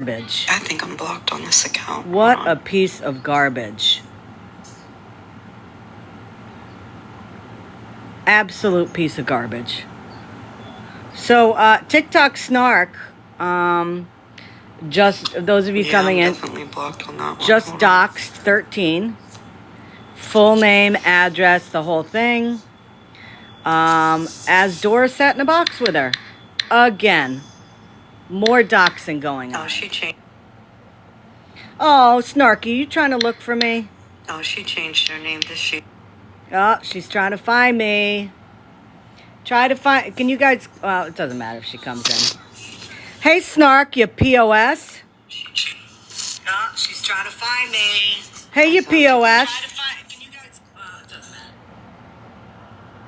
garbage. I think I'm blocked on this account. What a piece of garbage. Absolute piece of garbage. So, TikTok snark, just those of you coming in, definitely blocked on that one. just doxed 13. Full name, address, the whole thing. As Dora sat in a box with her. Again. More doxing going on. Oh, she changed. Oh, Snarky, you trying to look for me? Oh, she changed her name to she. Oh, she's trying to find me. Try to find... Can you guys... Well, it doesn't matter if she comes in. Hey, Snark, you POS. Oh, she's trying to find me. Hey, you POS. Can you guys... it doesn't matter.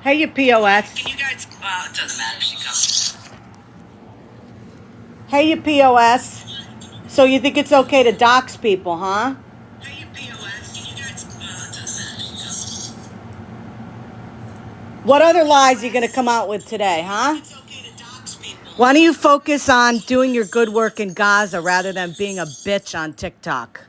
Hey, you POS. Can you guys... it doesn't matter if she comes. Hey, you POS. So you think it's okay to dox people, huh? Hey, you POS. Can you guys... it doesn't matter if she comes. What other lies are you going to come out with today, huh? It's okay to dox people. Why don't you focus on doing your good work in Gaza rather than being a bitch on TikTok?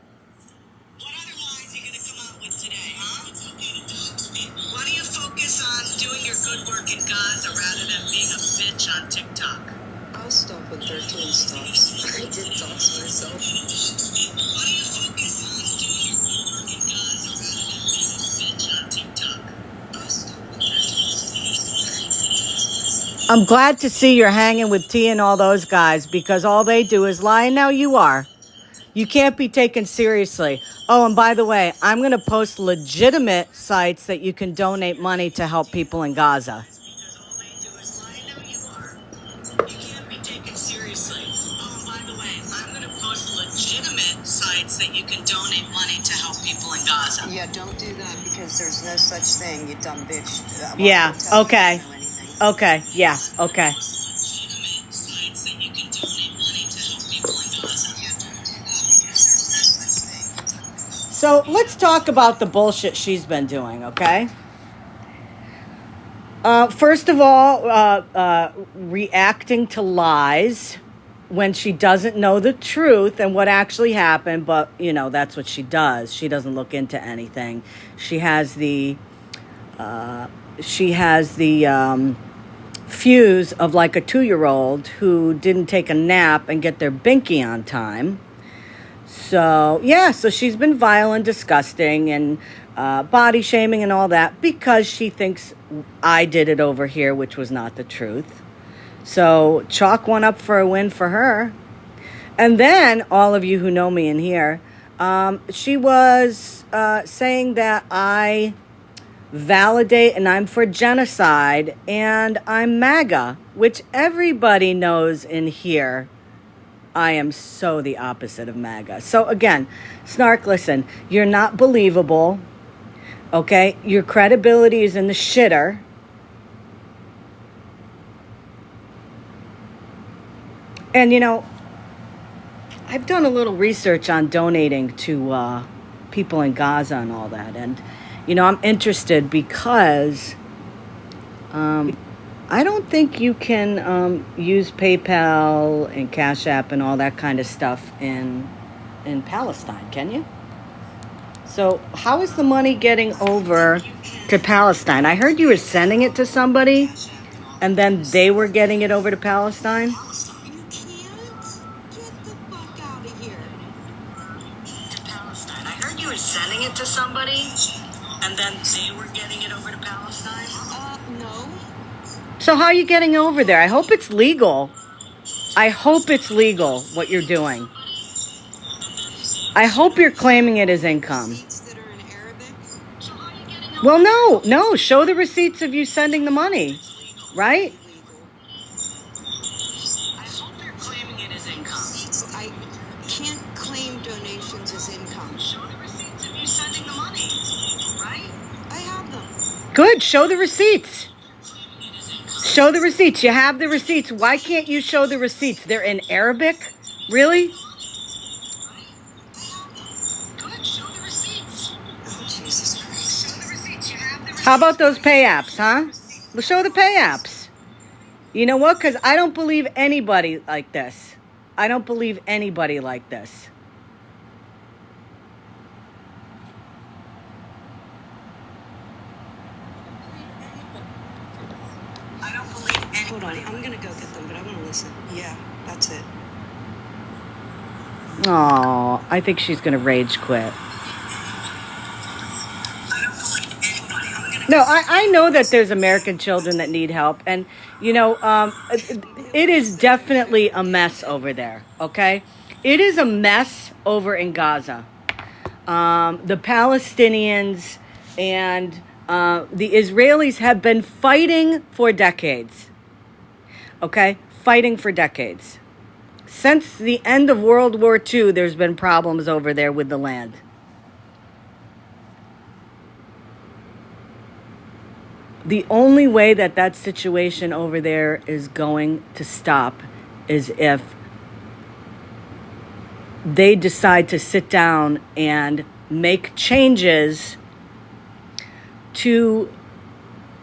What other lies are you going to come out with today, huh? It's okay to dox people. Why don't you focus on doing your good work in Gaza rather than being a bitch on TikTok? I'll stop with 13 stops. I did dox myself. Why don't you focus on doing your good work in Gaza rather than being a bitch on TikTok? I'll stop with 13 stops. I'm glad to see you're hanging with T and all those guys because all they do is lie, and now you are. You can't be taken seriously. Oh, and by the way, I'm going to post legitimate sites that you can donate money to help people in Gaza. Because all they do is lie, now you are. You can't be taken seriously. Oh, and by the way, I'm going to post legitimate sites that you can donate money to help people in Gaza. Yeah, don't do that because there's no such thing, you dumb bitch. Yeah, okay. Okay, yeah, okay. Legitimate sites that you can donate money to help people in Gaza. Yeah, don't do that because there's no such thing. So let's talk about the bullshit she's been doing, okay? First of all, reacting to lies when she doesn't know the truth and what actually happened, but, you know, that's what she does. She doesn't look into anything. She has the fuse of like a 2-year-old who didn't take a nap and get their binky on time. So, yeah, so she's been vile and disgusting and body shaming and all that because she thinks I did it over here, which was not the truth. So, chalk one up for a win for her. And then, all of you who know me in here, she was saying that I validate and I'm for genocide and I'm MAGA, which everybody knows in here. I am so the opposite of MAGA. So again, Snark, listen, you're not believable, okay? Your credibility is in the shitter. And, you know, I've done a little research on donating to people in Gaza and all that. And, you know, I'm interested because I don't think you can use PayPal and Cash App and all that kind of stuff in Palestine, can you? So how is the money getting over to Palestine? I heard you were sending it to somebody, and then they were getting it over to Palestine. You can't get the fuck out of here. To Palestine. I heard you were sending it to somebody, and then they were getting it over to Palestine. No. So how are you getting over there? I hope it's legal. I hope it's legal what you're doing. I hope you're claiming it as income. Receipts that are in Arabic. So how are you getting over? Well, no. Show the receipts of you sending the money, right? I hope you're claiming it as income. I can't claim donations as income. Show the receipts of you sending the money, right? I have them. Good. Show the receipts. Claiming it as income. Show the receipts. You have the receipts. Why can't you show the receipts? They're in Arabic? Really? Good. Show the receipts. Oh, Jesus Christ. Show the receipts. You have the receipts. How about those pay apps, huh? Well, show the pay apps. You know what? Because I don't believe anybody like this. I don't believe anybody like this. I don't believe any. Hold on, I'm gonna go get them, but I want to listen. Yeah, that's it. Oh, I think she's going to rage quit. No, I know that there's American children that need help. And, you know, it is definitely a mess over there, okay? It is a mess over in Gaza. The Palestinians and the Israelis have been fighting for decades, okay? Fighting for decades. Since the end of World War II, there's been problems over there with the land. The only way that that situation over there is going to stop is if they decide to sit down and make changes to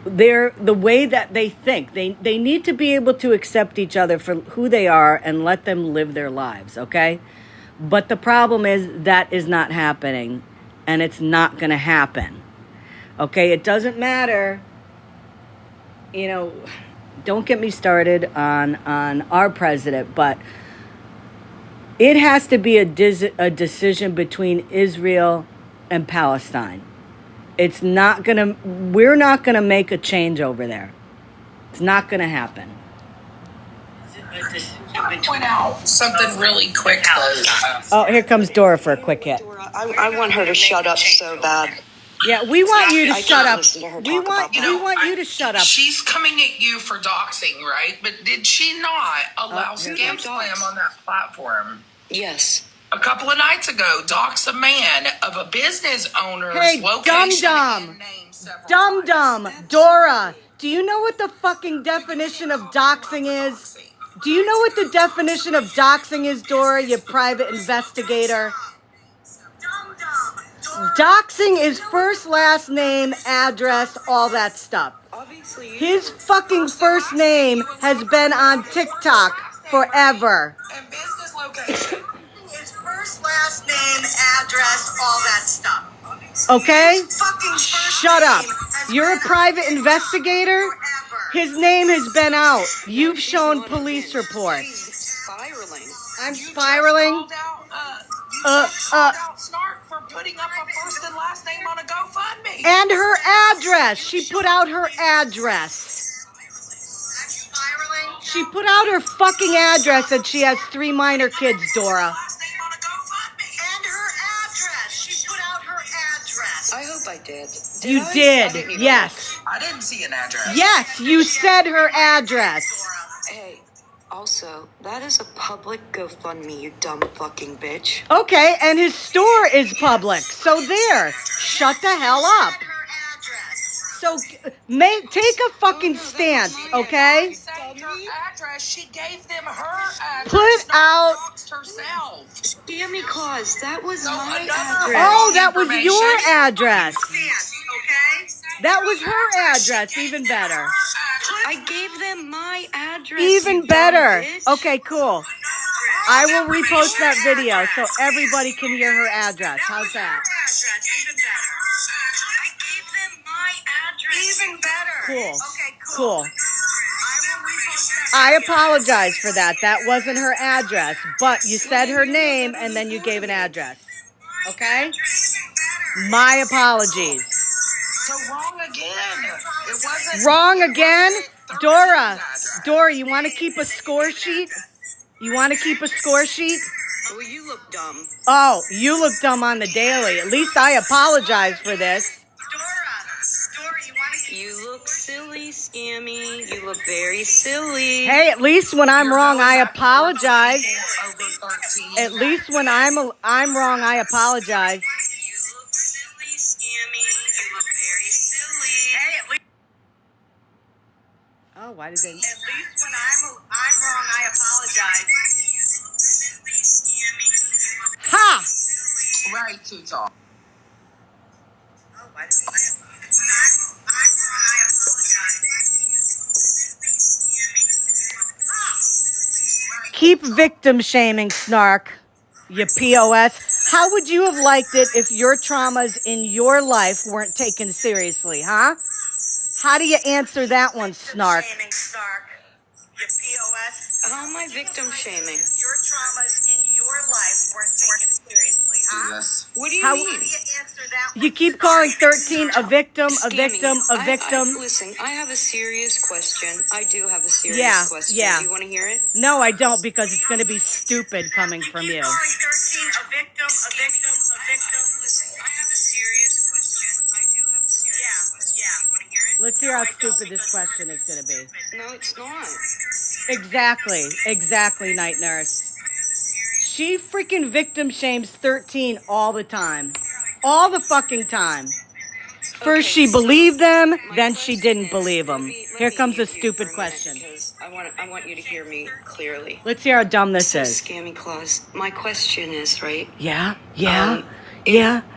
the way that they think. They need to be able to accept each other for who they are and let them live their lives, okay? But the problem is that is not happening, and it's not going to happen. Okay, it doesn't matter. You know, don't get me started on our president, but it has to be a decision between Israel and Palestine. We're not gonna make a change over there. It's not gonna happen. I want to point out something really quick though. Oh, here comes Dora for a quick hit. Dora, I want her to shut up so bad. Yeah, we want you to I shut can't up. listen to her We talk want about that. we want you to shut up. She's coming at you for doxing, right? But did she not allow here Scammyclaus on that platform? Yes. A couple of nights ago, dox a man of a business owner's Hey, location dum-dum. and name several Dum-dum. times. Dora, do you know what the fucking definition of doxing is? Do you know what the definition of doxing is, Dora, you private investigator? Doxing is first, last name, address, all that stuff. His fucking first name has been on TikTok forever. And business location. His first, last name, address, all that stuff. Okay? Shut up. You're a private investigator? His name has been out. You've shown police reports. Spiraling. I'm spiraling. Called out Snark for putting up a first and last name on a GoFundMe. And her address. She put out her address. She put out her fucking address and she has 3 minor kids, Dora. And her address. She put out her address. I hope I did. You I did. didn't even Yes. I didn't see an address. Yes, you said her address. Hey, also, that is a public GoFundMe, you dumb fucking bitch. Okay, and his store is public. So there. Shut the hell up. So take a fucking stance, okay? Her address. She gave them her address. Put out. Herself. Scammyclaus, that was So my another- address. Oh, that was Information. your address. Okay? That was her address. Even better. I gave them my address. Even you better. dumb bitch. Okay, cool. I will repost that video so everybody can hear her address. How's that? Even better. I gave them my address. Even better. Cool. Okay, Cool. I will repost that I video. apologize for that. That wasn't her address, but you said her name and then you gave an address. Okay? My apologies. So wrong again. It wasn't Wrong again? Thursday's Dora, address. Dora, you want to keep a score sheet? You want to keep a score sheet? Oh, you look dumb. Oh, you look dumb on the daily. At least I apologize for this. Dora, you want to... You look silly, Scammy. You look very silly. Hey, at least when I'm You're wrong, going I back to apologize. over 13. At least when I'm wrong, I apologize. You look silly, Scammy. You look very silly. Hey, at least... Oh, why did they? At least when I'm wrong, I apologize. Ha! Right, too tall. Oh, why did they? When I'm wrong, I apologize. Keep keep victim shaming, Snark, you POS. How would you have liked it if your traumas in your life weren't taken seriously, huh? How do you answer that one, Snark? Shaming, Snark. You POS. How am I victim shaming? Your traumas in your life weren't taken seriously, huh? Yes. What do you How- mean? How do you answer that one? You keep calling 13 a victim, a Scammy, victim, a victim. Listen, I have a serious question. I do have a serious Yeah, question. yeah. Do you want to hear it? No, I don't, because it's going to be stupid coming from you. Keep calling 13 a victim, a victim, a victim. Listen, I have a serious question. I do have a serious question. Yeah. You want to hear it? Let's hear how stupid this question is going to be. No, it's not. Exactly, Night Nurse. She freaking victim shames 13 all the time. All the fucking time. First Okay, she so believed them, my then she question didn't is- believe let them. me Here comes a mute you stupid for a minute question. because I want you to hear me clearly. Let's hear how dumb this So, is. Scammyclaus, my question is, right? Yeah, If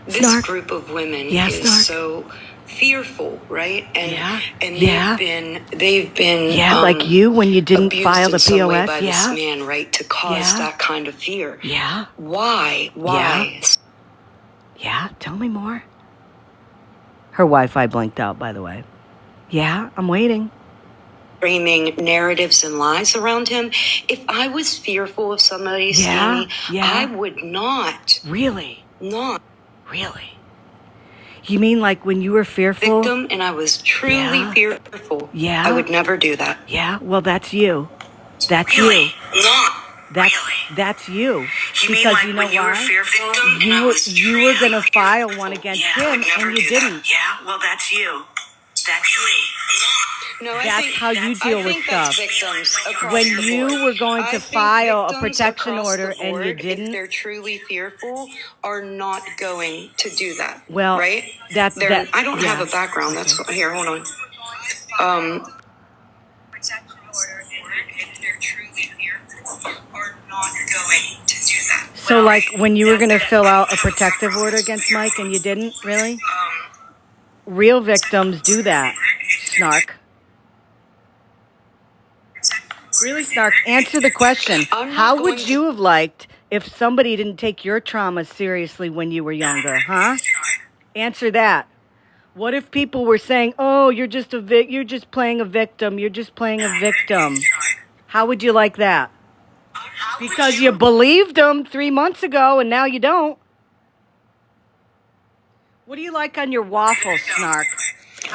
this Snark. group of women Yeah, is Snark. so fearful, right? And Yeah, and yeah. they've been Yeah, like you when you didn't abused file the in some way POS, by yeah. this man, right? To cause Yeah. that kind of fear. Yeah, Why? yeah, tell me more. Her Wi-Fi blinked out, by the way. Yeah, I'm waiting. Framing narratives and lies around him. If I was fearful of somebody, Yeah, Scammy, yeah. I would not Really? Really You mean like when you were fearful? victim, and I was truly Yeah. fearful. Yeah. I would never do that. Yeah, well, that's you. That's Really? you. Not That's really. that's you. You Because mean like you know when you were why? fearful? and You I were was you were gonna file one against Yeah, I him, would never and you do that. didn't. Yeah, well, that's you. That's you. No, I That's think, how you deal I with think that's stuff. victims across When the you board. were going I to think file a victims protection across order the and you board, didn't? if they're truly fearful, are not going to do that. Well, right? that I don't have yeah. a background. That's Okay. here. Hold on. Protection order, if they're truly fearful, are not going to do that. So like when you were gonna fill out a protective order against Mike and you didn't, really? Real victims do that. Snark. Really, Snark, answer the question. I'm not How going would to- you have liked if somebody didn't take your trauma seriously when you were younger, huh? Answer that. What if people were saying, "Oh, you're just you're just playing a victim. You're just playing a victim." How would you like that? Because you believed them 3 months ago and now you don't. What do you like on your waffles, Snark?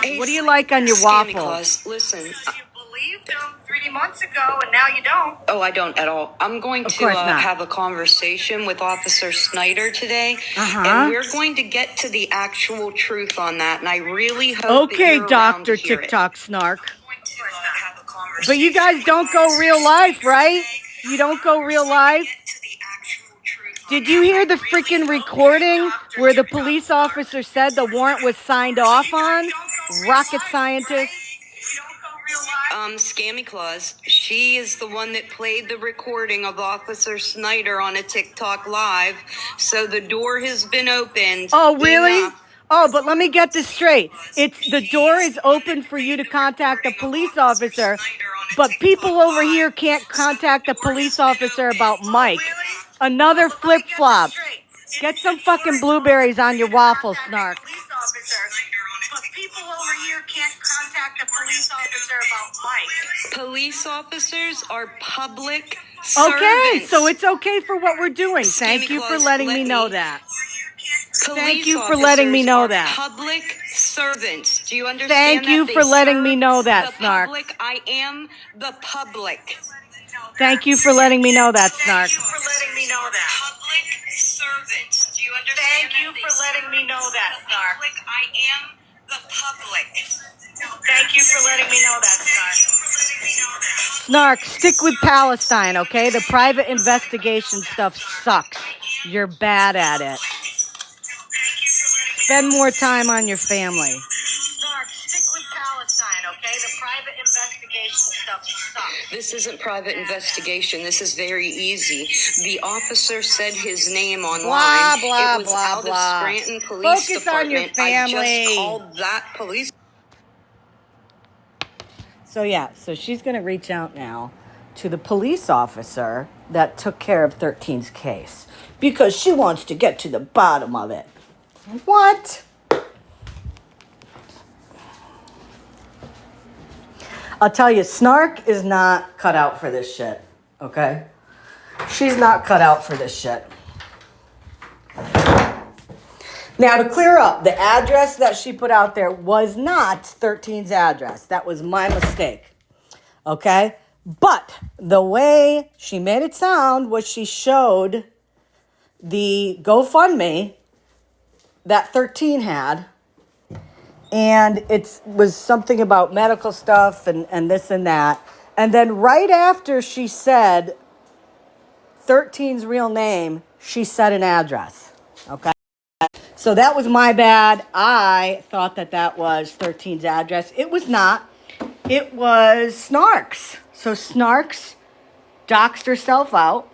Hey, What do you like on your waffles? Scammyclaus, listen. You believed them 3 months ago, and now you don't. Oh, I don't at all. I'm going Of to course not. have a conversation with Officer Snyder today, Uh-huh. and we're going to get to the actual truth on that. And I really hope that Okay, you're around to Dr. hear it. TikTok Snark. Going to have a conversation. But you guys don't go real life, right? You don't go real life? Get to the actual truth on Did you that. hear the I really freaking hope recording you're Dr. where the TikTok police Snark. officer said the warrant was signed off on? Rocket scientist. You don't go real life. Scammyclaus, she is the one that played the recording of Officer Snyder on a TikTok live, so the door has been opened. Oh, really? Enough. Oh, but let me get this straight. The door is open for you to contact a police officer, but people over here can't contact a police officer about Mike. Another flip-flop. Get some fucking blueberries on your waffles, Snark. Police officer, but people over here can't contact a police officer about Mike. Police officers are public Okay, servants. so it's okay for what we're doing. Thank you for Scammyclaus, letting let me know me- that. Police Thank you for letting me officers know are that. Public servants. Do you understand Thank that? you They for letting serve me know that, the Snark. Public. I am the public. Thank you for letting me know that, Snark. Thank you for letting me know that. Public servants. Do you understand Thank you that? for They letting serve me know the that, Snark. public. I am the public. Thank you for letting me know that, Snark. Snark, stick with Palestine, okay? The private investigation stuff sucks. You're bad at it. Spend more time on your family. Snark, stick with Palestine, okay? The private investigation stuff sucks. This isn't private investigation. This is very easy. The officer said his name online. Blah, blah, it was blah, out blah. of Scranton Police Focus on your Department. I family. just called that police. So yeah, so she's going to reach out now to the police officer that took care of 13's case because she wants to get to the bottom of it. What? I'll tell you, Snark is not cut out for this shit, okay? She's not cut out for this shit. Now, to clear up, the address that she put out there was not 13's address. That was my mistake, okay? But the way she made it sound was she showed the GoFundMe that 13 had, and it was something about medical stuff and this and that. And then right after she said 13's real name, she said an address, okay? So that was my bad. I thought that was 13's address. It was not. It was Snark's. So Snark's doxed herself out.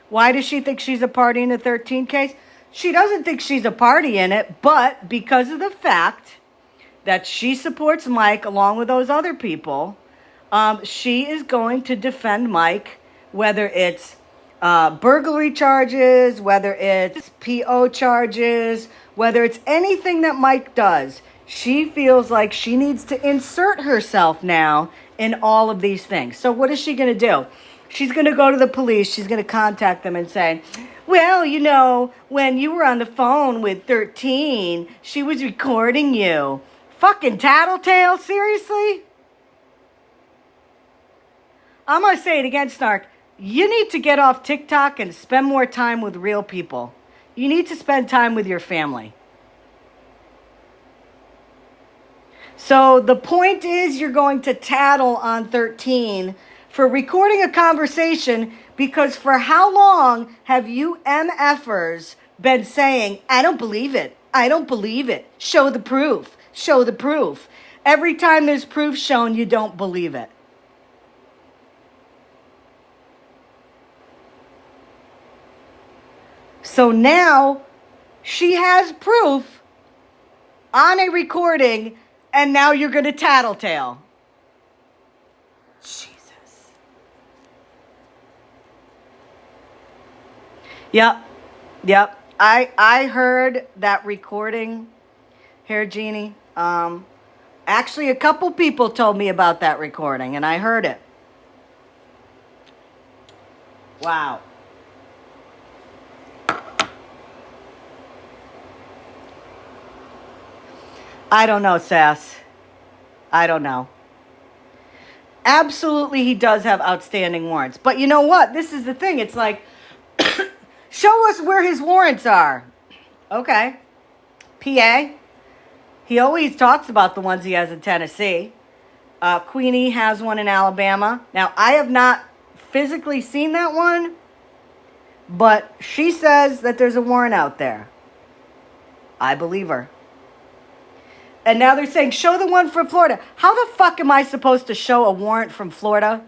Why does she think she's a party in the 13 case? She doesn't think she's a party in it, but because of the fact that she supports Mike along with those other people, she is going to defend Mike, whether it's burglary charges, whether it's PO charges, whether it's anything that Mike does. She feels like she needs to insert herself now in all of these things. So what is she going to do? She's going to go to the police. She's going to contact them and say, well, you know, when you were on the phone with 13, she was recording you. Fucking tattletale, seriously? I'm going to say it again, Snark. You need to get off TikTok and spend more time with real people. You need to spend time with your family. So the point is you're going to tattle on 13 for recording a conversation because for how long have you MFers been saying, I don't believe it. I don't believe it. Show the proof. Show the proof. Every time there's proof shown, you don't believe it. So now she has proof on a recording, and now you're going to tattletale. Jesus. Yep. I heard that recording here, Jeannie. Actually, a couple people told me about that recording, and I heard it. Wow. I don't know, Sass. I don't know. Absolutely, he does have outstanding warrants. But you know what? This is the thing. It's like, show us where his warrants are. Okay. PA. He always talks about the ones he has in Tennessee. Queenie has one in Alabama. Now, I have not physically seen that one, but she says that there's a warrant out there. I believe her. And now they're saying, show the one from Florida. How the fuck am I supposed to show a warrant from Florida?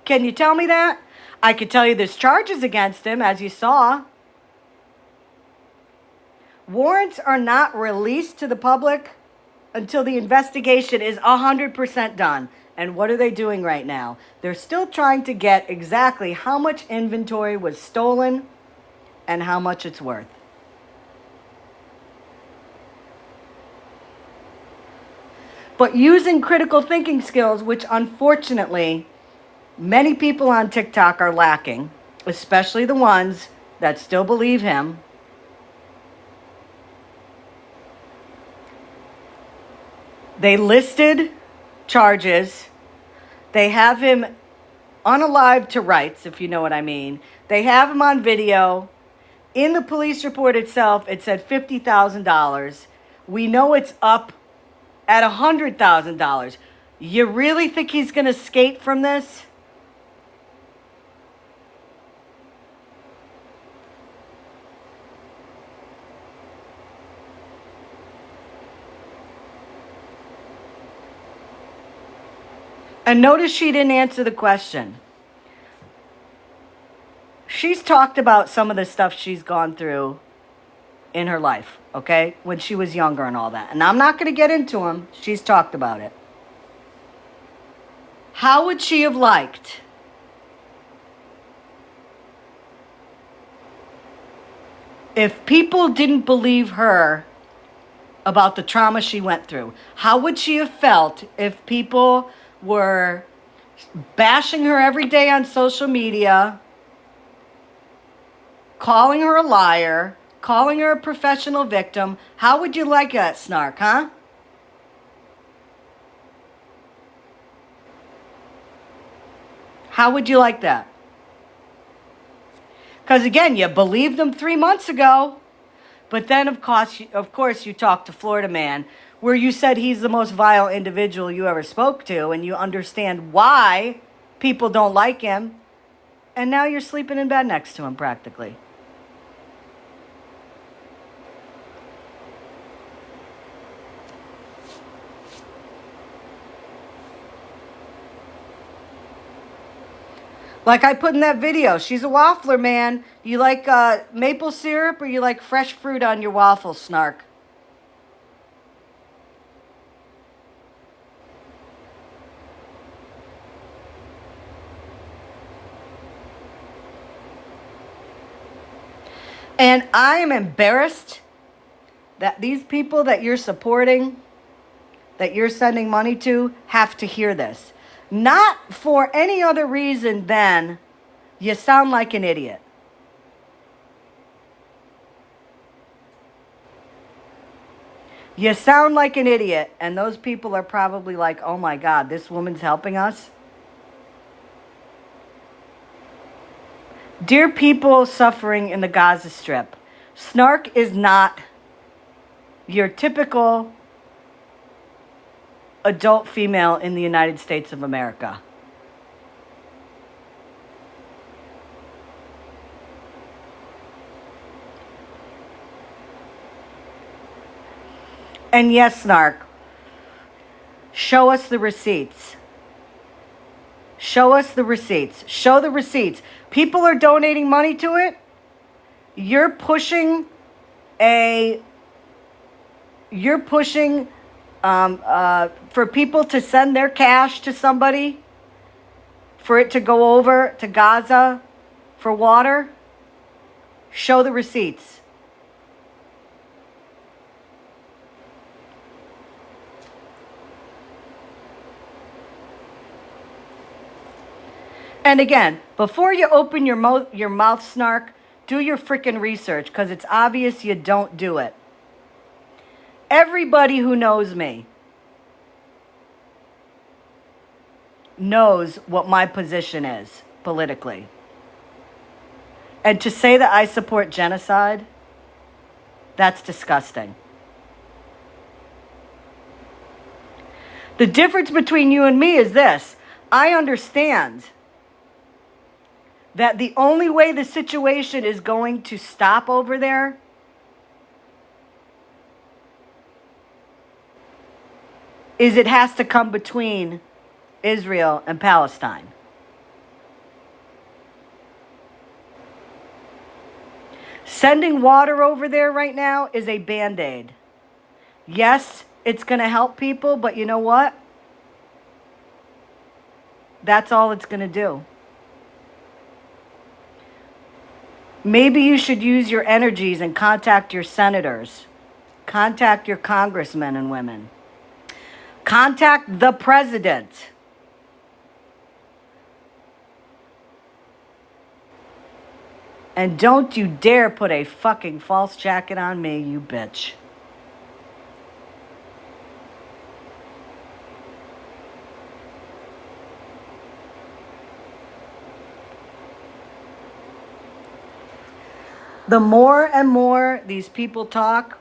Can you tell me that? I could tell you there's charges against him, as you saw. Warrants are not released to the public until the investigation is 100% done. And what are they doing right now? They're still trying to get exactly how much inventory was stolen and how much it's worth. But using critical thinking skills, which unfortunately many people on TikTok are lacking, especially the ones that still believe him. They listed charges. They have him unalive to rights, if you know what I mean. They have him on video. In the police report itself, it said $50,000. We know it's up at $100,000. You really think he's going to skate from this? And notice she didn't answer the question. She's talked about some of the stuff she's gone through in her life, okay? When she was younger and all that. And I'm not going to get into them. She's talked about it. How would she have liked if people didn't believe her about the trauma she went through? How would she have felt if people were bashing her every day on social media, calling her a liar, calling her a professional victim? How would you like that, Snark, huh? How would you like that? Because again, you believed them 3 months ago. But then, of course, you talked to Florida Man, where you said he's the most vile individual you ever spoke to, and you understand why people don't like him. And now you're sleeping in bed next to him, practically. Like I put in that video, she's a waffler, man. You like maple syrup or you like fresh fruit on your waffles, Snark? And I am embarrassed that these people that you're supporting, that you're sending money to, have to hear this. Not for any other reason than you sound like an idiot. You sound like an idiot, and those people are probably like, oh my God, this woman's helping us. Dear people suffering in the Gaza Strip, Snark is not your typical adult female in the United States of America. And yes, Snark, show us the receipts. Show us the receipts. Show the receipts. People are donating money to it. You're pushing for people to send their cash to somebody for it to go over to Gaza for water. Show the receipts. And again, before you open your mouth, Snark, do your freaking research, because it's obvious you don't do it. Everybody who knows me knows what my position is politically. And to say that I support genocide, that's disgusting. The difference between you and me is this. I understand that the only way the situation is going to stop over there is it has to come between Israel and Palestine. Sending water over there right now is a Band-Aid. Yes, it's going to help people, but you know what? That's all it's going to do. Maybe you should use your energies and contact your senators. Contact your congressmen and women. Contact the president. And don't you dare put a fucking false jacket on me, you bitch. The more and more these people talk,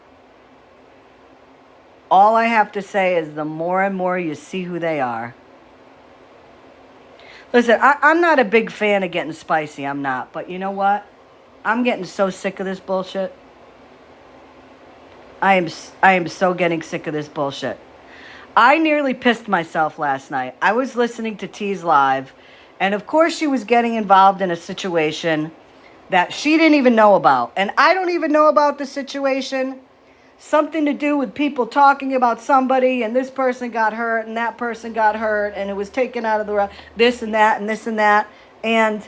all I have to say is the more and more you see who they are. Listen, I'm not a big fan of getting spicy. I'm not. But you know what? I'm getting so sick of this bullshit. I am so getting sick of this bullshit. I nearly pissed myself last night. I was listening to T's Live, and of course she was getting involved in a situation that she didn't even know about. And I don't even know about the situation. something to do with people talking about somebody, and this person got hurt and that person got hurt, and it was taken out of the this and that and this and that. And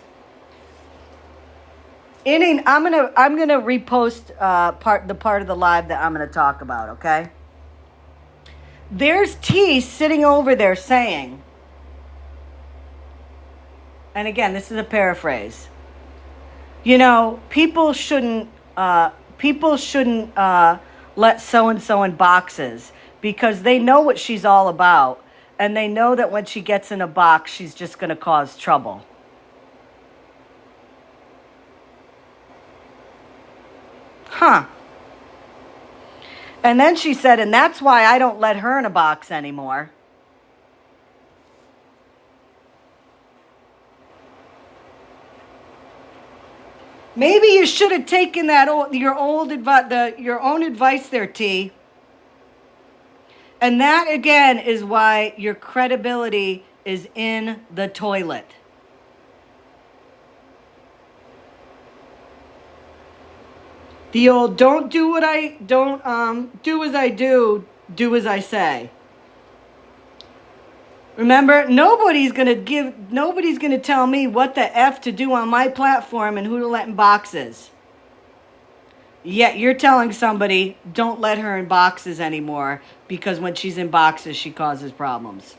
I'm gonna repost the part of the live that I'm gonna talk about. Okay. There's T sitting over there saying, and again, this is a paraphrase. You know, people shouldn't let so and so in boxes because they know what she's all about, and they know that when she gets in a box, she's just going to cause trouble. Huh. And then she said, and that's why I don't let her in a box anymore. Maybe you should have taken your own advice there, T. And that again is why your credibility is in the toilet. The old don't do as I do as I say. Remember, nobody's gonna tell me what the F to do on my platform and who to let in boxes. Yet you're telling somebody don't let her in boxes anymore because when she's in boxes she causes problems.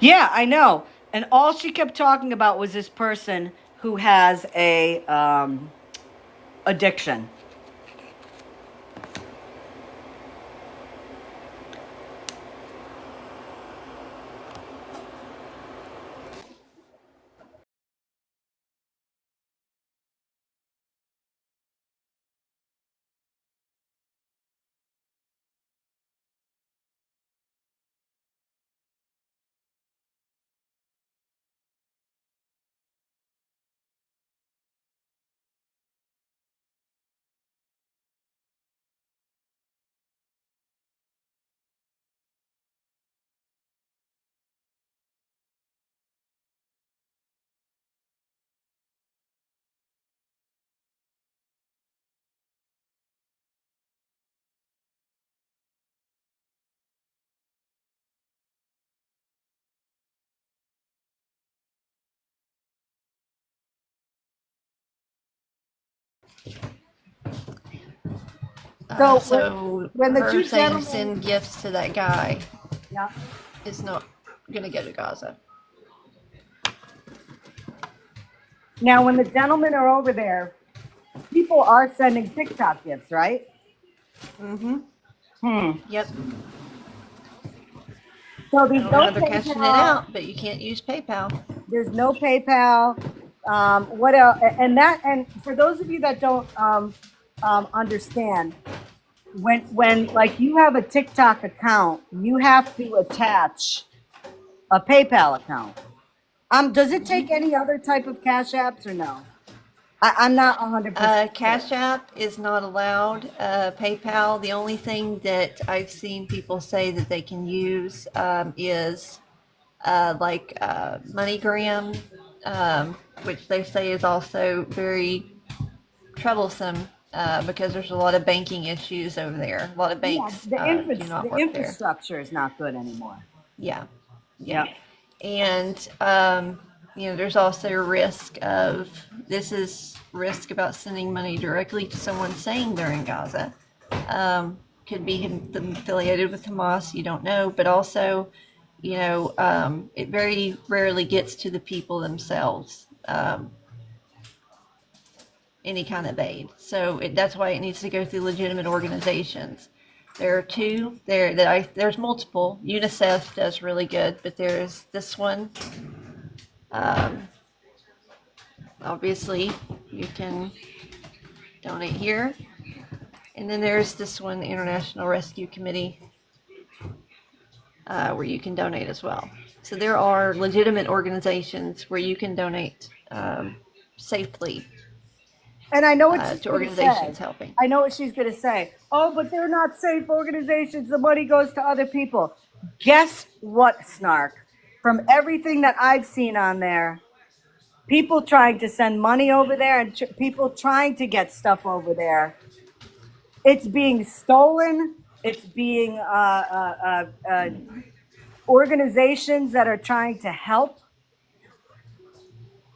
Yeah, I know. And all she kept talking about was this person who has a addiction. So when the her two saying gentlemen, send gifts to that guy yeah. is not going to go to Gaza. Now, when the gentlemen are over there, people are sending TikTok gifts, right? Yep. So I there's don't know no how they're cashing it PayPal. out, but you can't use PayPal. There's no PayPal. What else? And for those of you that don't understand, when like you have a TikTok account, you have to attach a PayPal account. Does it take any other type of cash apps or no? I'm not 100% Cash sure. App is not allowed. PayPal, the only thing that I've seen people say that they can use is MoneyGram, which they say is also very troublesome because there's a lot of banking issues over there. A lot of Yeah, banks do not the work there. infrastructure is not good anymore. Yeah. Yeah. And there's also risk of risk about sending money directly to someone saying they're in Gaza. Could be affiliated with Hamas, you don't know, but also, it very rarely gets to the people themselves. Any kind of aid. So that's why it needs to go through legitimate organizations. There are two there there's multiple. UNICEF does really good, but there's this one. Obviously, you can donate here. And then there's this one, the International Rescue Committee, where you can donate as well. So there are legitimate organizations where you can donate safely. And I know what she's to going to organizations say. helping. I know what she's going to say. Oh, but they're not safe organizations. The money goes to other people. Guess what, Snark? From everything that I've seen on there, people trying to send money over there and people trying to get stuff over there. It's being stolen. It's being organizations that are trying to help.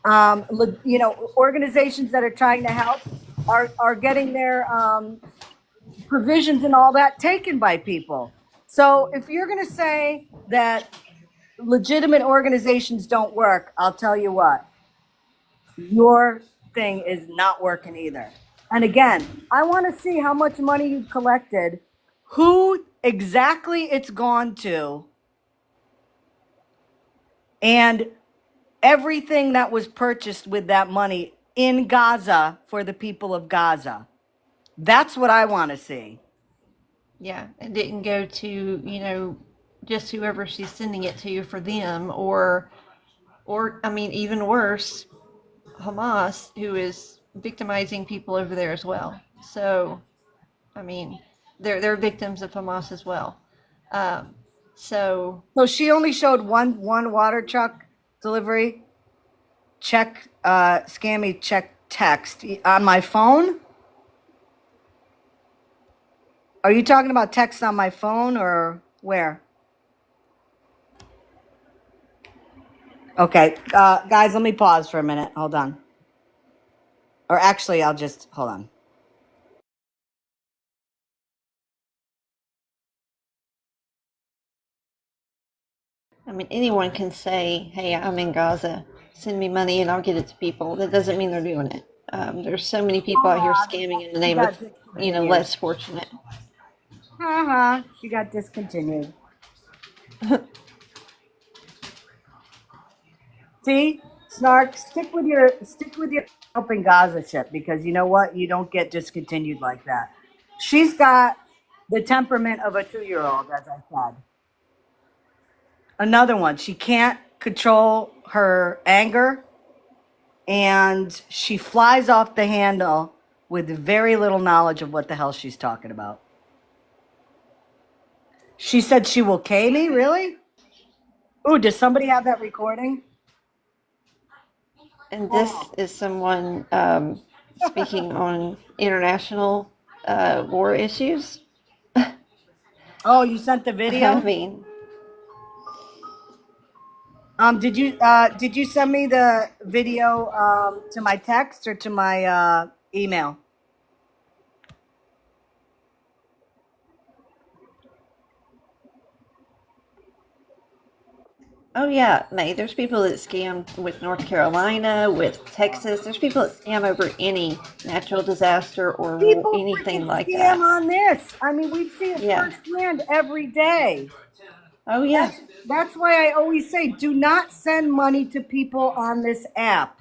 Organizations that are trying to help are getting their provisions and all that taken by people. So if you're going to say that legitimate organizations don't work, I'll tell you what, your thing is not working either. And again, I want to see how much money you've collected, who exactly it's gone to, and everything that was purchased with that money in Gaza for the people of Gaza. That's what I want to see. Yeah, it didn't go to, just whoever she's sending it to for them, or I mean, even worse, Hamas, who is victimizing people over there as well. So, I mean, they're victims of Hamas as well. So she only showed one water truck delivery. Check scammy check text on my phone. Are you talking about text on my phone or where? Okay, guys, let me pause for a minute. Hold on. Or actually, I'll just hold on. I mean, anyone can say, "Hey, I'm in Gaza. Send me money and I'll get it to people." That doesn't mean they're doing it. There's so many people out here scamming in the name of, less fortunate. She got discontinued. See, Snark, stick with your helping Gaza shit, because you know what? You don't get discontinued like that. She's got the temperament of a 2-year-old, as I said. Another one, she can't control her anger, and she flies off the handle with very little knowledge of what the hell she's talking about. She said she will K me, really? Ooh, does somebody have that recording? And this is someone speaking on international war issues. Oh, you sent the video? I mean, did you send me the video to my text or to my email? oh yeah, May. There's people that scam with North Carolina, with Texas. There's people that scam over any natural disaster or People anything freaking like scam that. on this. I mean, we see it firsthand every day. Oh yeah. That's why I always say, do not send money to people on this app.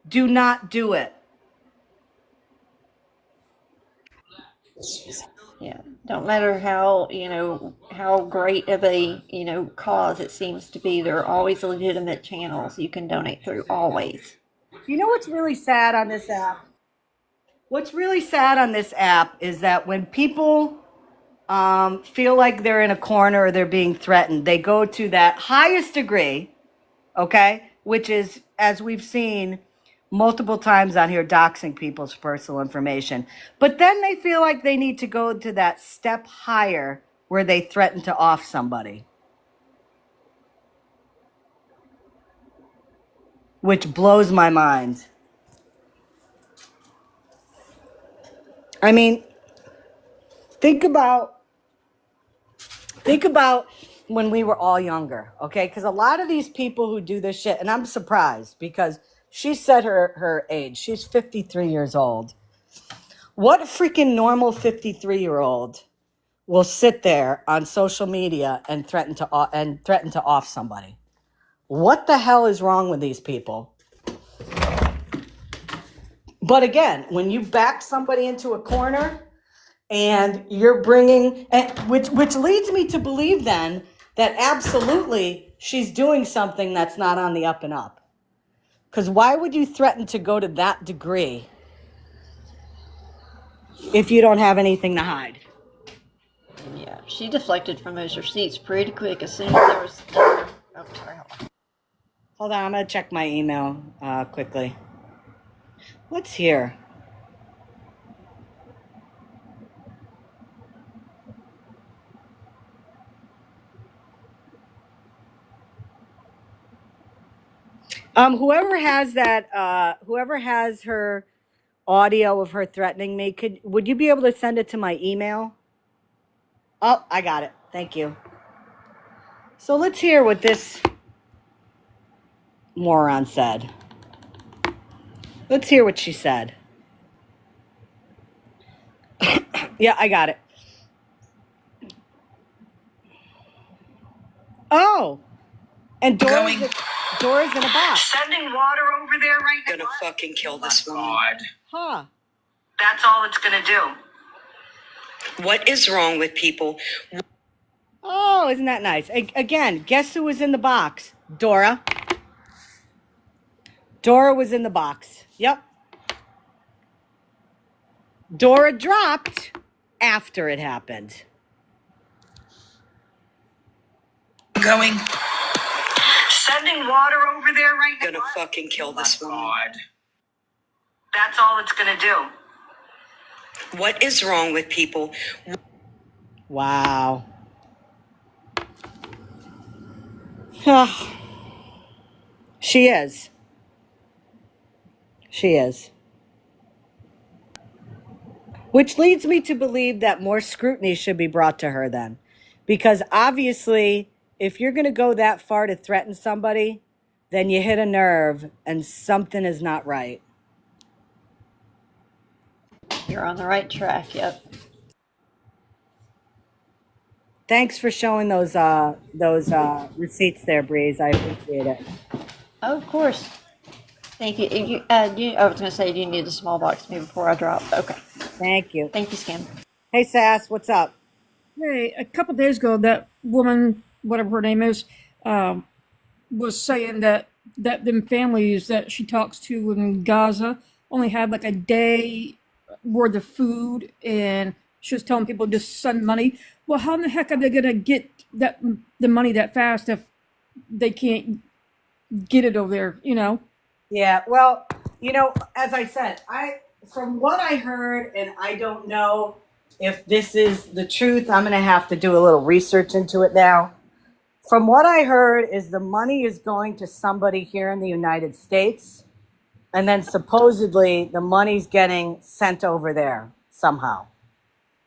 Do not do it. Yeah. Don't matter how, how great of a, cause it seems to be, there are always legitimate channels you can donate through, always. You know what's really sad on this app? What's really sad on this app is that when people feel like they're in a corner or they're being threatened, they go to that highest degree, okay, which is, as we've seen multiple times on here, doxing people's personal information. But then they feel like they need to go to that step higher where they threaten to off somebody, which blows my mind. I mean, think about when we were all younger, okay? Because a lot of these people who do this shit, and I'm surprised because she said her age. She's 53 years old. What freaking normal 53-year-old will sit there on social media and threaten to off somebody? What the hell is wrong with these people? But again, when you back somebody into a corner and you're bringing, which leads me to believe then that absolutely she's doing something that's not on the up and up. Because why would you threaten to go to that degree if you don't have anything to hide? Yeah, she deflected from those receipts pretty quick as soon as there was. Oh, sorry. Hold on, I'm gonna check my email quickly. What's here? Whoever has that, whoever has her audio of her threatening me, would you be able to send it to my email? Oh, I got it. Thank you. So let's hear what this moron said. Let's hear what she said. Yeah, I got it. Oh, and Dora's in a box. Sending water over there right now. Gonna fucking kill this woman. God. Huh. That's all it's gonna do. What is wrong with people? Oh, isn't that nice? Again, guess who was in the box? Dora. Dora was in the box. Yep. Dora dropped after it happened. Going. Sending water over there right now. Gonna fucking kill this woman. God. That's all it's gonna do. What is wrong with people? Wow. She is. She is. Which leads me to believe that more scrutiny should be brought to her then. Because obviously, if you're going to go that far to threaten somebody, then you hit a nerve and something is not right. You're on the right track. Yep. Thanks for showing those receipts there, Breeze. I appreciate it. Oh, of course. Thank you. I was going to say, do you need a small box to me before I drop? Okay. Thank you. Thank you, Scam. Hey, Sass, what's up? Hey, a couple days ago, that woman, whatever her name is, was saying that them families that she talks to in Gaza only had like a day worth of food, and she was telling people just send money. Well, how in the heck are they gonna get the money that fast if they can't get it over there? You know? Yeah, well, as I said, from what I heard, and I don't know if this is the truth, I'm going to have to do a little research into it now. From what I heard is the money is going to somebody here in the United States, and then supposedly the money's getting sent over there somehow.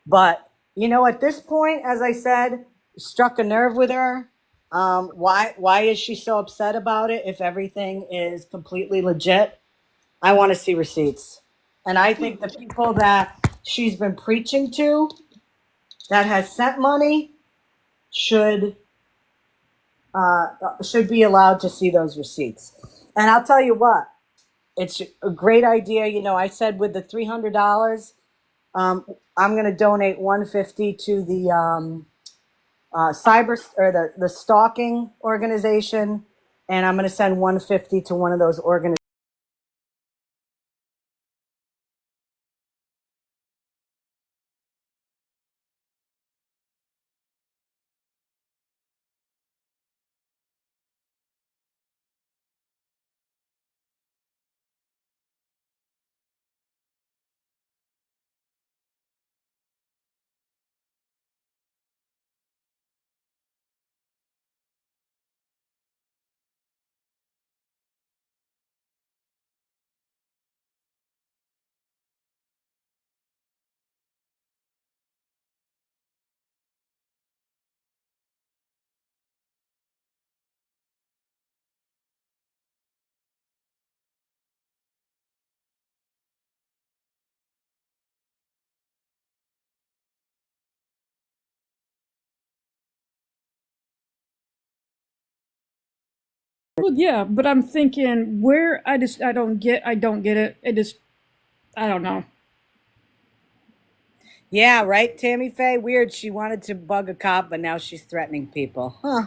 But, at this point, as I said, struck a nerve with her. Why is she so upset about it if everything is completely legit? I want to see receipts. And I think the people that she's been preaching to that has sent money should be allowed to see those receipts. And I'll tell you what, it's a great idea. I said with the $300, I'm going to donate $150 to the cyber or the stalking organization, and I'm going to send $150 to one of those organizations. Well, yeah, but I'm thinking where I don't get it. It just I don't know. Yeah, right, Tammy Faye? Weird. She wanted to bug a cop, but now she's threatening people. Huh.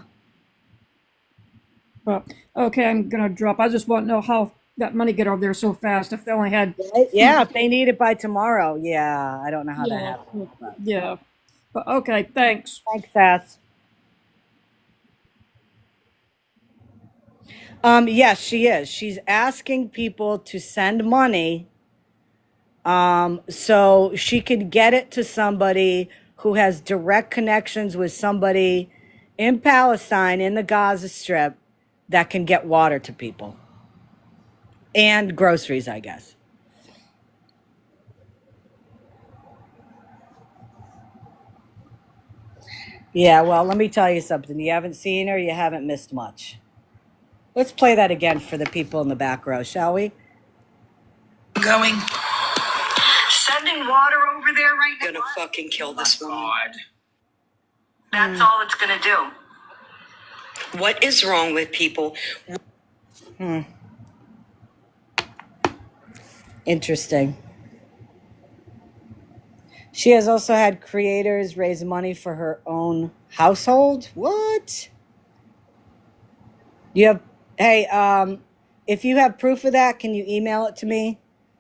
But okay, I'm gonna drop. I just want to know how that money get over there so fast. If they only had Yeah, if they need it by tomorrow. Yeah, I don't know how that yeah, happened. But yeah. But okay, thanks. thanks, Sass. Yes, she is. She's asking people to send money, so she could get it to somebody who has direct connections with somebody in Palestine, in the Gaza Strip, that can get water to people and groceries, I guess. Yeah, well, let me tell you something. You haven't seen her, you haven't missed much. Let's play that again for the people in the back row, shall we? Going. Sending water over there right now. Gonna fucking kill this woman. That's all it's gonna do. What is wrong with people? Interesting. She has also had creators raise money for her own household. What? You have, hey, if you have proof of that, can you email it to me?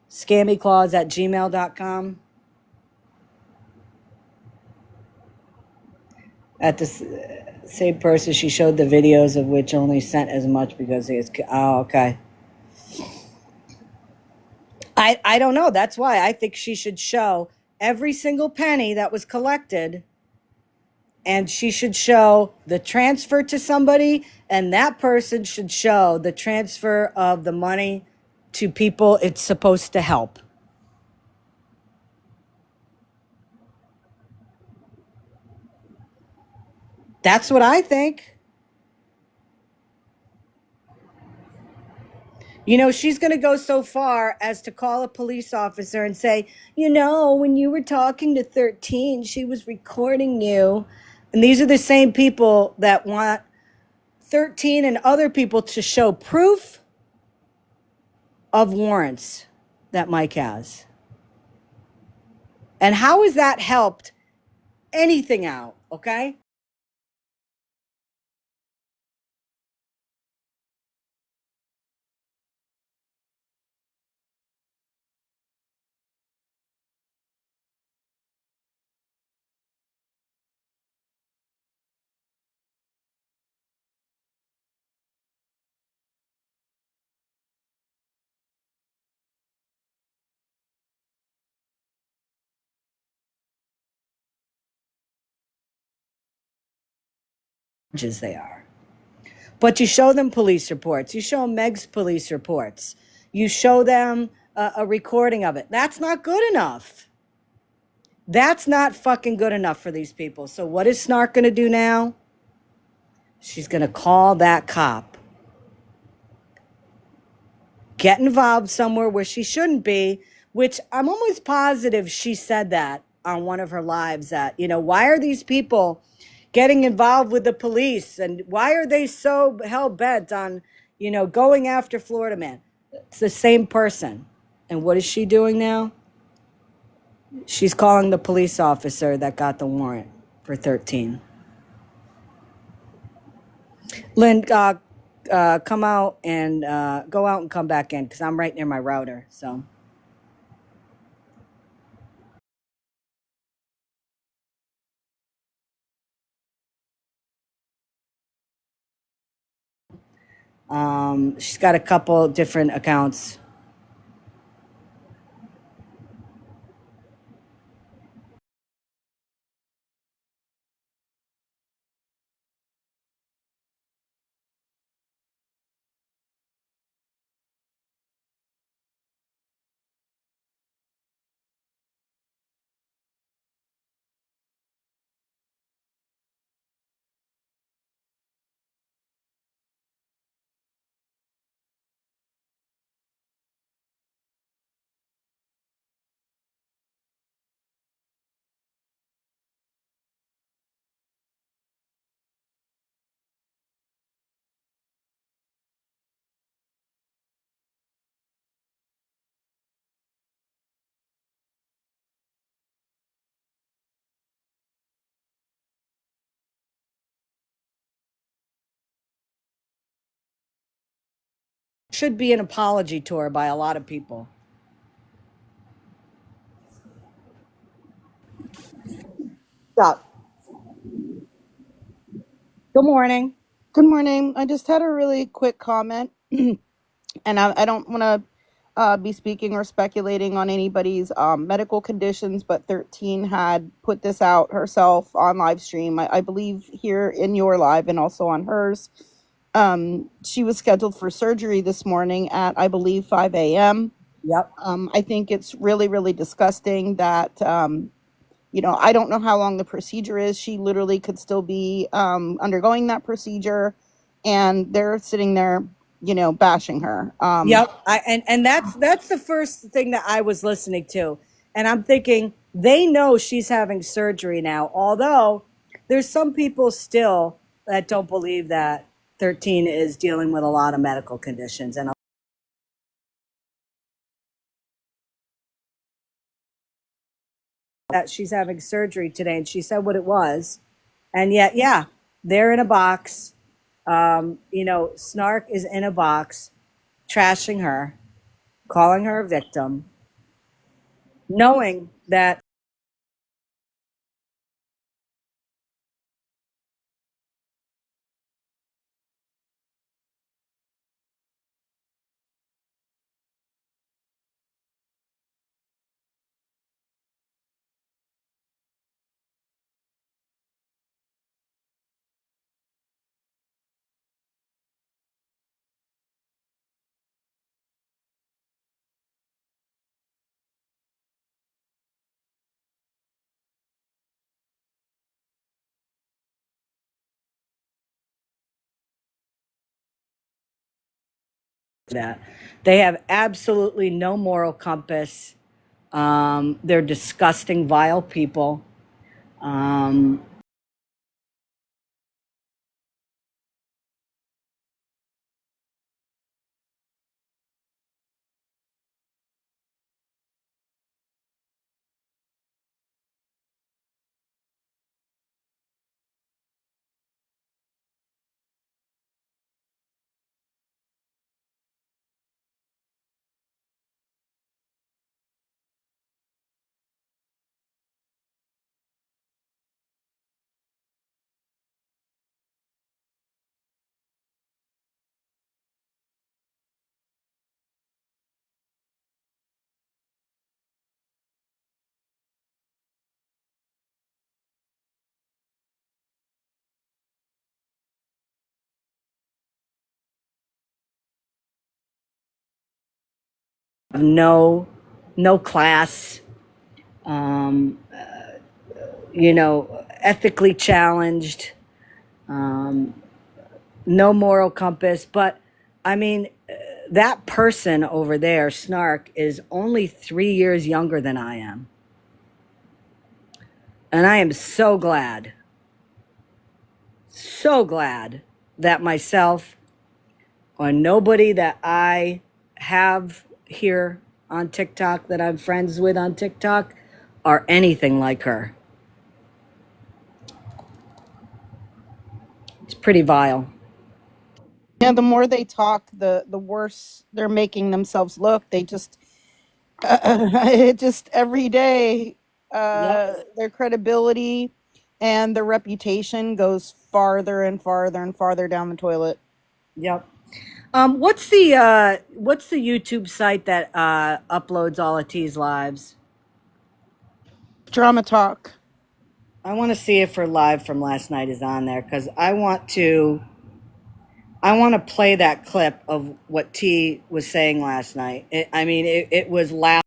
Scammyclaus@gmail.com. At the same person, she showed the videos of which only sent as much because he is. Oh, okay. I don't know. That's why I think she should show every single penny that was collected, and she should show the transfer to somebody, and that person should show the transfer of the money to people it's supposed to help. That's what I think. You know, she's going to go so far as to call a police officer and say, you know, when you were talking to 13, she was recording you. And these are the same people that want 13 and other people to show proof of warrants that Mike has. And how has that helped anything out? Okay. They are. But you show them police reports. You show Meg's police reports. You show them a recording of it. That's not good enough. That's not fucking good enough for these people. So what is Snark going to do now? She's going to call that cop. Get involved somewhere where she shouldn't be, which I'm almost positive she said that on one of her lives, that, you know, why are these people getting involved with the police, and why are they so hell-bent on, you know, going after Florida man? It's the same person. And what is she doing now? She's calling the police officer that got the warrant for 13. Lynn, come out and go out and come back in, because I'm right near my router. So she's got a couple different accounts. Should be an apology tour by a lot of people. Stop. Good morning. Good morning. I just had a really quick comment, and I don't want to be speaking or speculating on anybody's medical conditions, but 13 had put this out herself on live stream. I believe here in your live and also on hers. She was scheduled for surgery this morning at, I believe, 5 a.m. Yep. I think it's really, really disgusting that I don't know how long the procedure is. She literally could still be undergoing that procedure, and they're sitting there, bashing her. Yep. And that's the first thing that I was listening to. And I'm thinking they know she's having surgery now, although there's some people still that don't believe that 13 is dealing with a lot of medical conditions and that she's having surgery today, and she said what it was. And yet, yeah, they're in a box. Snark is in a box, trashing her, calling her a victim, knowing that that they have absolutely no moral compass. They're disgusting, vile people. Um, no, no class. Um, ethically challenged. Um, no moral compass. But I mean, that person over there, Snark, is only 3 years younger than I am. And I am so glad that myself or nobody that I have here on TikTok that I'm friends with on TikTok are anything like her. It's pretty vile. Yeah, the more they talk, the worse they're making themselves look. They just, it just every day, Yep. their credibility and their reputation goes farther and farther and farther down the toilet. Yep. What's the YouTube site that uploads all of T's lives? Drama talk. I want to see if her live from last night is on there because I want to play that clip of what T was saying last night. It was loud.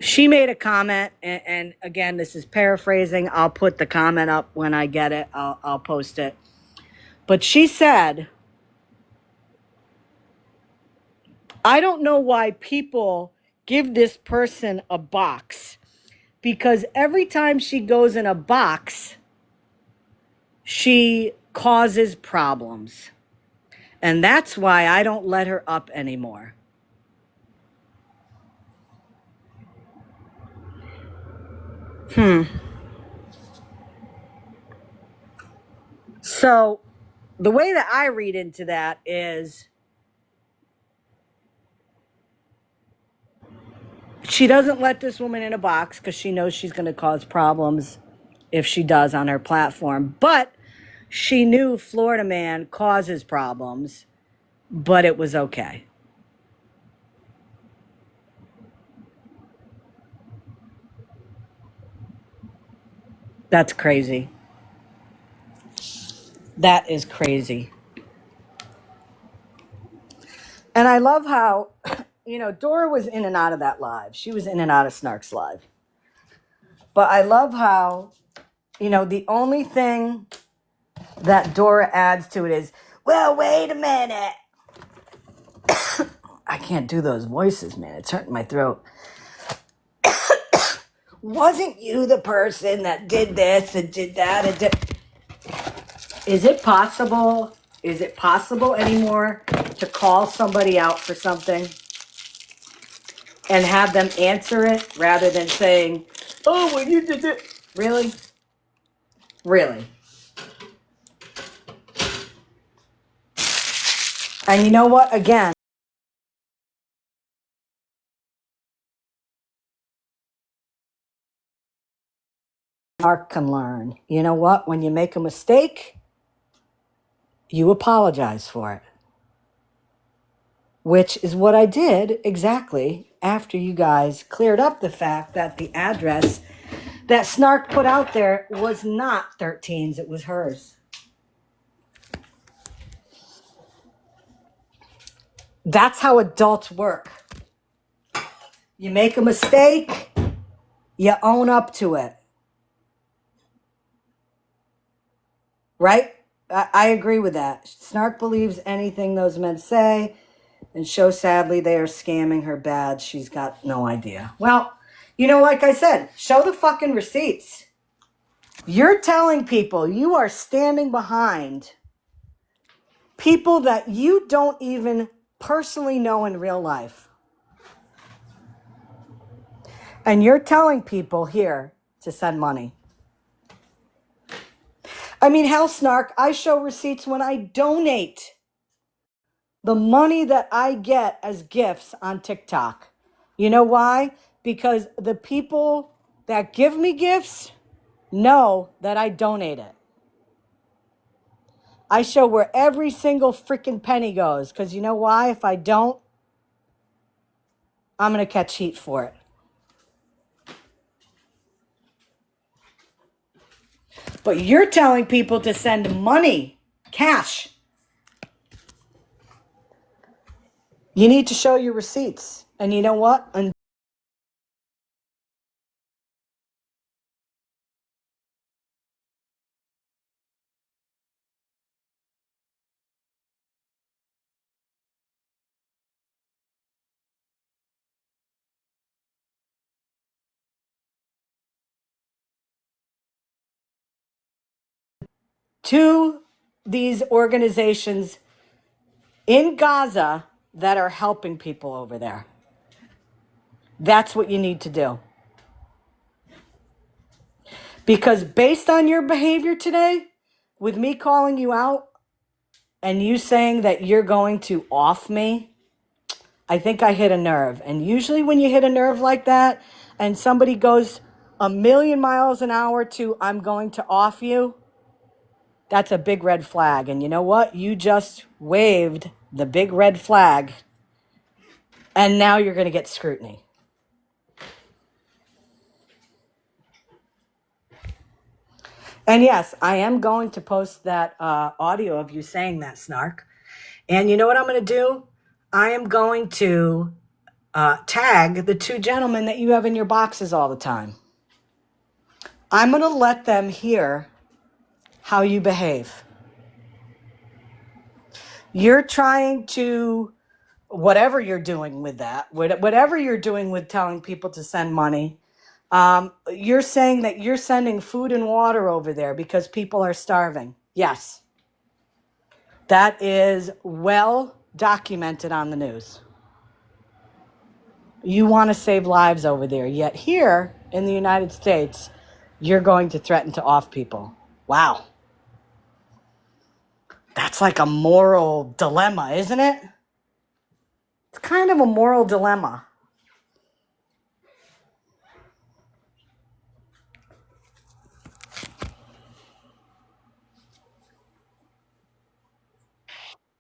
she made a comment, and again, this is paraphrasing. I'll put the comment up when I get it. I'll post it. But she said, I don't know why people give this person a box, because every time she goes in a box, she causes problems. And that's why I don't let her up anymore. So the way that I read into that is she doesn't let this woman in a box because she knows she's going to cause problems if she does on her platform. But she knew Florida Man causes problems, but it was okay. That's crazy. That is crazy. And I love how, Dora was in and out of that live. She was in and out of Snark's live. But I love how, the only thing that Dora adds to it is, well, wait a minute. I can't do those voices, man. It's hurting my throat. Wasn't you the person that did this and did that? Is it possible? Is it possible anymore to call somebody out for something and have them answer it rather than saying, oh, well, you did it? Really? Really? And you know what? Again, Mark can learn. You know what? When you make a mistake, you apologize for it. Which is what I did exactly after you guys cleared up the fact that the address that Snark put out there was not 13's, it was hers. That's how adults work. You make a mistake, you own up to it. Right? I agree with that. Snark believes anything those men say, and show sadly they are scamming her bad. She's got no idea. Well, like I said, show the fucking receipts. You're telling people you are standing behind people that you don't even personally know in real life. And you're telling people here to send money. I mean, hell, Snark, I show receipts when I donate the money that I get as gifts on TikTok. You know why? Because the people that give me gifts know that I donate it. I show where every single freaking penny goes. Because you know why? If I don't, I'm going to catch heat for it. But you're telling people to send money, cash. You need to show your receipts. And you know what? To these organizations in Gaza that are helping people over there. That's what you need to do. Because based on your behavior today, with me calling you out and you saying that you're going to off me, I think I hit a nerve. And usually when you hit a nerve like that and somebody goes a million miles an hour to I'm going to off you, that's a big red flag. And you know what? You just waved the big red flag and now you're going to get scrutiny. And yes, I am going to post that audio of you saying that, Snark. And you know what I'm going to do? I am going to tag the two gentlemen that you have in your boxes all the time. I'm going to let them hear how you behave. You're trying to, whatever you're doing with that, whatever you're doing with telling people to send money, you're saying that you're sending food and water over there because people are starving. Yes. That is well documented on the news. You want to save lives over there, yet here in the United States, you're going to threaten to off people. Wow. That's like a moral dilemma, isn't it? It's kind of a moral dilemma.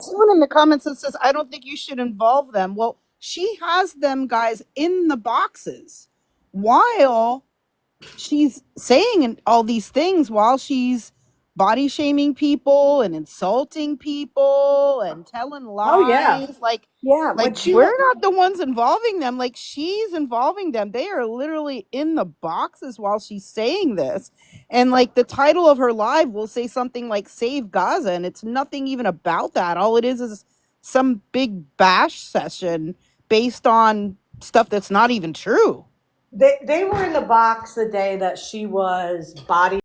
Someone in the comments that says, I don't think you should involve them. Well, she has them guys in the boxes while she's saying all these things, while she's body shaming people and insulting people and telling Oh, yeah. lies. Like Yeah. What she we're not the ones involving them. Like, she's involving them. They are literally in the boxes while she's saying this. And like the title of her live will say something like Save Gaza, and it's nothing even about that. All it is some big bash session based on stuff that's not even true. they were in the box the day that she was body